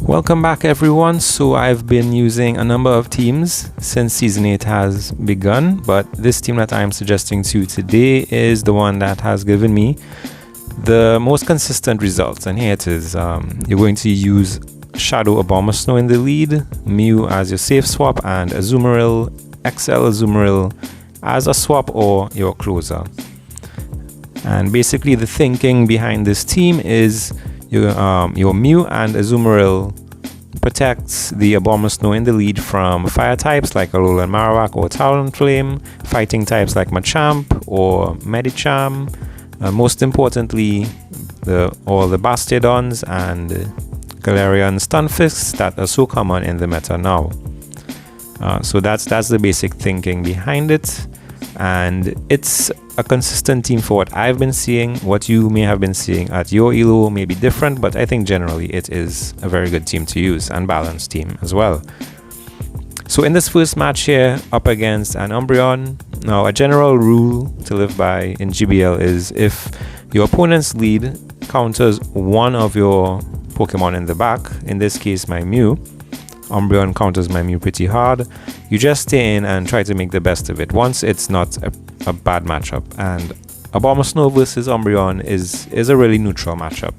Welcome back everyone. So I've been using a number of teams since Season 8 has begun, but this team that I'm suggesting to you today is the one that has given me the most consistent results, and here it is. You're going to use Shadow Abomasnow in the lead, Mew as your safe swap, and Azumarill, XL Azumarill as a swap or your closer. And basically the thinking behind this team is your Mew and Azumarill protects the Abomasnow in the lead from fire types like Alolan Marowak or Talonflame, fighting types like Machamp or Medicham, most importantly all the Bastiodons and Galarian Stunfisk that are so common in the meta now. So that's the basic thinking behind it, and it's a consistent team for what I've been seeing. What you may have been seeing at your elo may be different, but I think generally it is a very good team to use and balanced team as well. So in this first match here up against an Umbreon, now a general rule to live by in GBL is if your opponent's lead counters one of your Pokemon in the back, in this case my Mew, Umbreon counters my Mew pretty hard, you just stay in and try to make the best of it once it's not a bad matchup. And Abomasnow versus Umbreon is a really neutral matchup.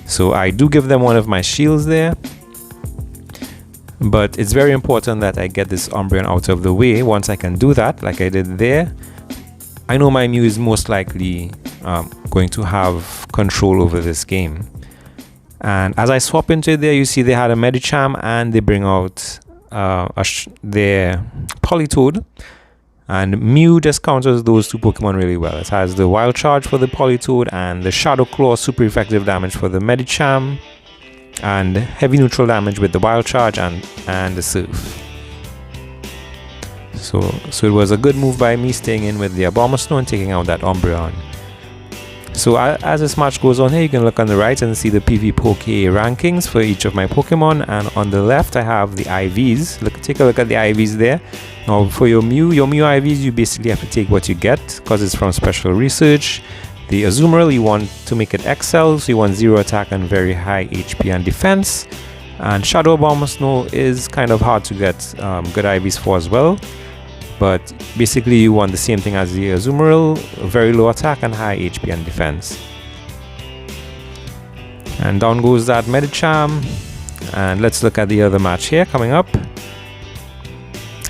So I do give them one of my shields there, but it's very important that I get this Umbreon out of the way. Once I can do that, like I did there, I know my Mew is most likely going to have control over this game. And as I swap into it there, you see they had a Medicham and they bring out their Politoed. And Mew just counters those two Pokemon really well. It has the Wild Charge for the Politoed and the Shadow Claw, super effective damage for the Medicham, and heavy neutral damage with the Wild Charge and the Surf. So it was a good move by me staying in with the Abomasnow and taking out that Umbreon. So as this match goes on here, you can look on the right and see the PvPoke rankings for each of my Pokemon, and on the left I have the IVs. Take a look at the IVs there. Now for your Mew IVs, you basically have to take what you get because it's from special research. The Azumarill, you want to make it XL, so you want 0 attack and very high HP and defense. And Shadow Abomasnow is kind of hard to get good IVs for as well. But basically you want the same thing as the Azumarill, very low attack and high HP and defense. And down goes that Medicham. And let's look at the other match here coming up.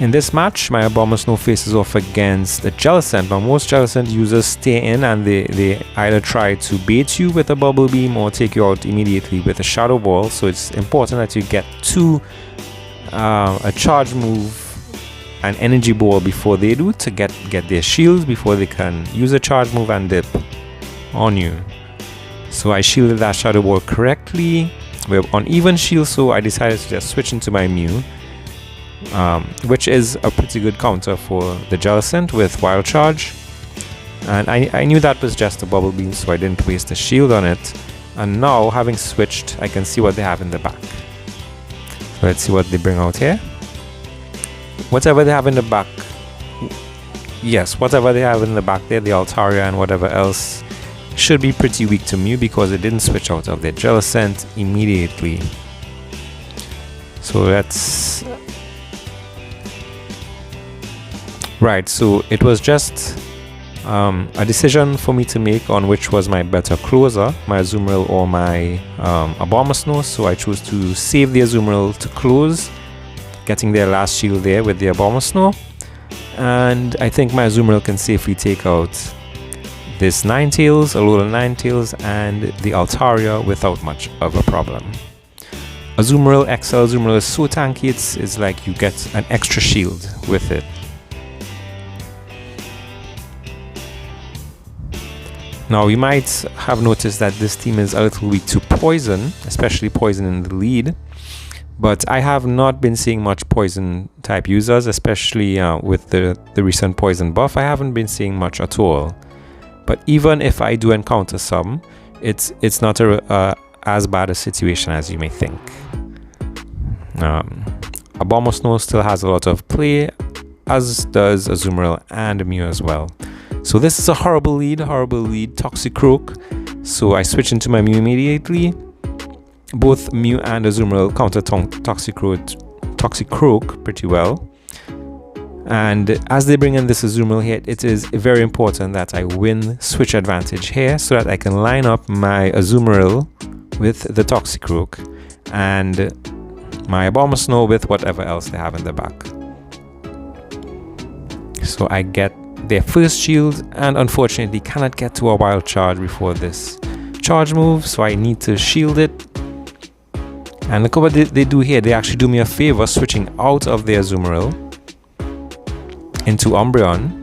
In this match, my Abomasnow faces off against a Gelcenter. Now most Gelcenter users stay in and they either try to bait you with a Bubble Beam or take you out immediately with a Shadow Ball. So it's important that you get to a charge move, an energy ball before they do, to get their shields before they can use a charge move and dip on you. So I shielded that Shadow Ball correctly. We're on even shield, so I decided to just switch into my Mew, which is a pretty good counter for the Gelcenter with Wild Charge. And I knew that was just a Bubble Beam, so I didn't waste a shield on it. And now, having switched, I can see what they have in the back. So let's see what they bring out here. Whatever they have in the back, yes, whatever they have in the back there, the Altaria and whatever else, should be pretty weak to Mew because it didn't switch out of their Gelcenter immediately. So let's... Right, so it was just a decision for me to make on which was my better closer, my Azumarill or my Abomasnow. So I chose to save the Azumarill to close, getting their last shield there with the Abomasnow. And I think my Azumarill can safely take out this Ninetales, Alolan Ninetales, and the Altaria without much of a problem. Azumarill, XL Azumarill is so tanky, it's like you get an extra shield with it. Now you might have noticed that this team is a little weak to poison, especially poison in the lead. But I have not been seeing much poison type users, especially with the recent poison buff. I haven't been seeing much at all. But even if I do encounter some, it's not as bad a situation as you may think. Abomasnow still has a lot of play, as does Azumarill and Mew as well. So this is a horrible lead, Toxicroak. So I switch into my Mew immediately. both Mew and Azumarill counter Toxicroak pretty well. And as they bring in this Azumarill here, it is very important that I win switch advantage here so that I can line up my Azumarill with the Toxicroak and my Abomasnow with whatever else they have in the back. So I get their first shield and unfortunately cannot get to a wild charge before this charge move, so I need to shield it. And look at what they do here. They actually do me a favor switching out of their Azumarill into Umbreon,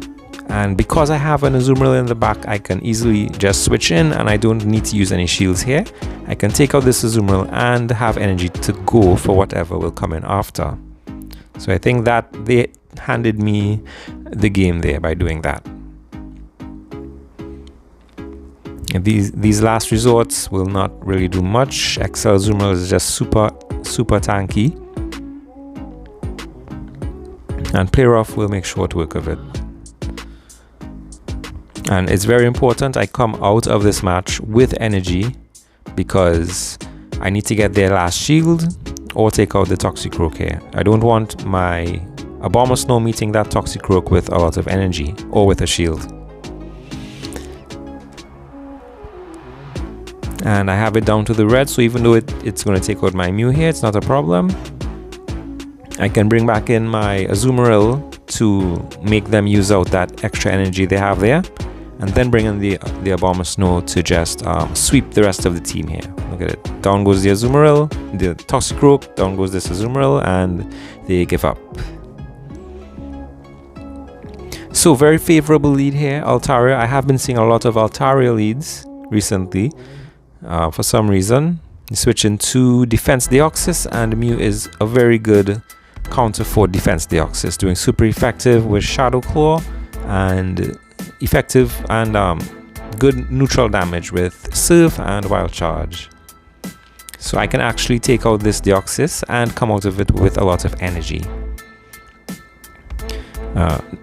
and because I have an Azumarill in the back, I can easily just switch in and I don't need to use any shields here. I can take out this Azumarill and have energy to go for whatever will come in after. So I think that they handed me the game there by doing that. And these last resorts will not really do much. XL Azumarill is just super tanky. And Play Rough will make short work of it. And it's very important I come out of this match with energy because I need to get their last shield or take out the Toxicroak here. I don't want my Abomasnow meeting that Toxicroak with a lot of energy or with a shield. And I have it down to the red, so even though it's going to take out my Mew here, it's not a problem. I can bring back in my Azumarill to make them use out that extra energy they have there, and then bring in the Abomasnow to just sweep the rest of the team here. Look at it. Down goes the Azumarill, the Toxicroak, down goes this Azumarill, and they give up. So very favorable lead here, Altaria. I have been seeing a lot of Altaria leads recently. For some reason, you switch into Defense Deoxys, and Mew is a very good counter for Defense Deoxys, doing super effective with Shadow Claw and effective and good neutral damage with Surf and Wild Charge. So I can actually take out this Deoxys and come out of it with a lot of energy.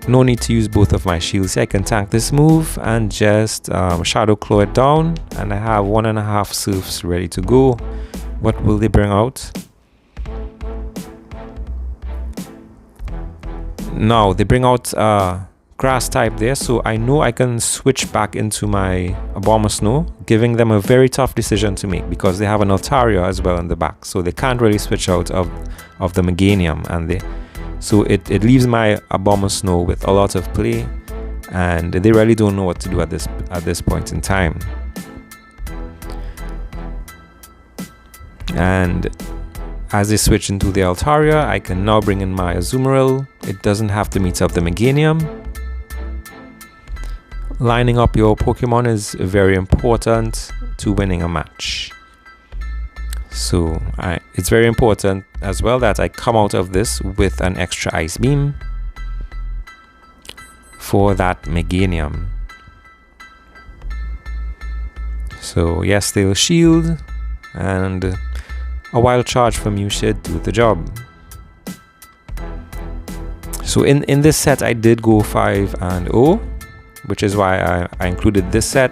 No need to use both of my shields here. I can tank this move and just Shadow Claw it down, and I have 1.5 Surfs ready to go. What will they bring out? Now they bring out Grass type there, so I know I can switch back into my Abomasnow, giving them a very tough decision to make because they have an Altaria as well in the back, so they can't really switch out of the Meganium, and so it leaves my Abomasnow with a lot of play, and they really don't know what to do at this point in time. And as they switch into the Altaria, I can now bring in my Azumarill. It doesn't have to meet up the Meganium. Lining up your Pokemon is very important to winning a match. So it's very important as well that I come out of this with an extra Ice Beam for that Meganium. So yes, they'll shield, and a Wild Charge from you should do the job. So in this set I did go 5-0, which is why I included this set.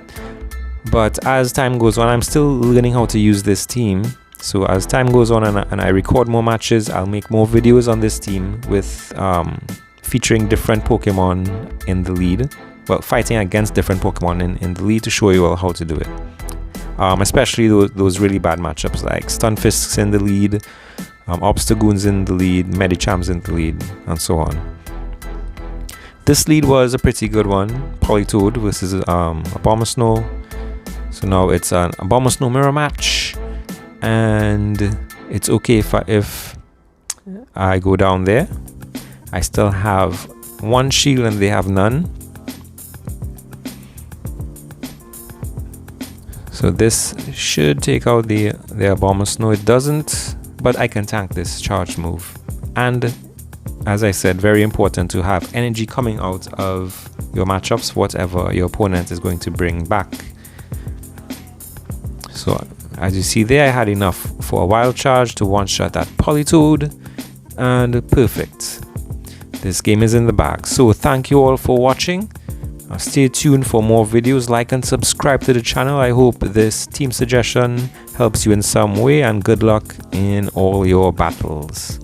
But as time goes on, I'm still learning how to use this team. So as time goes on and I record more matches, I'll make more videos on this team with featuring different Pokemon in the lead. Well, fighting against different Pokemon in the lead to show you all how to do it. Especially those really bad matchups like Stunfisks in the lead, Obstagoons in the lead, Medichamps in the lead, and so on. This lead was a pretty good one. Politoed versus Abomasnow. So now it's an Abomasnow mirror match, and it's okay if I go down there. I still have one shield and they have none. So this should take out the Abomasnow. It doesn't, but I can tank this charge move. And as I said, very important to have energy coming out of your matchups, whatever your opponent is going to bring back. So as you see there, I had enough for a Wild Charge to one-shot that Politoed, and perfect. This game is in the bag. So thank you all for watching. Stay tuned for more videos. Like and subscribe to the channel. I hope this team suggestion helps you in some way, and good luck in all your battles.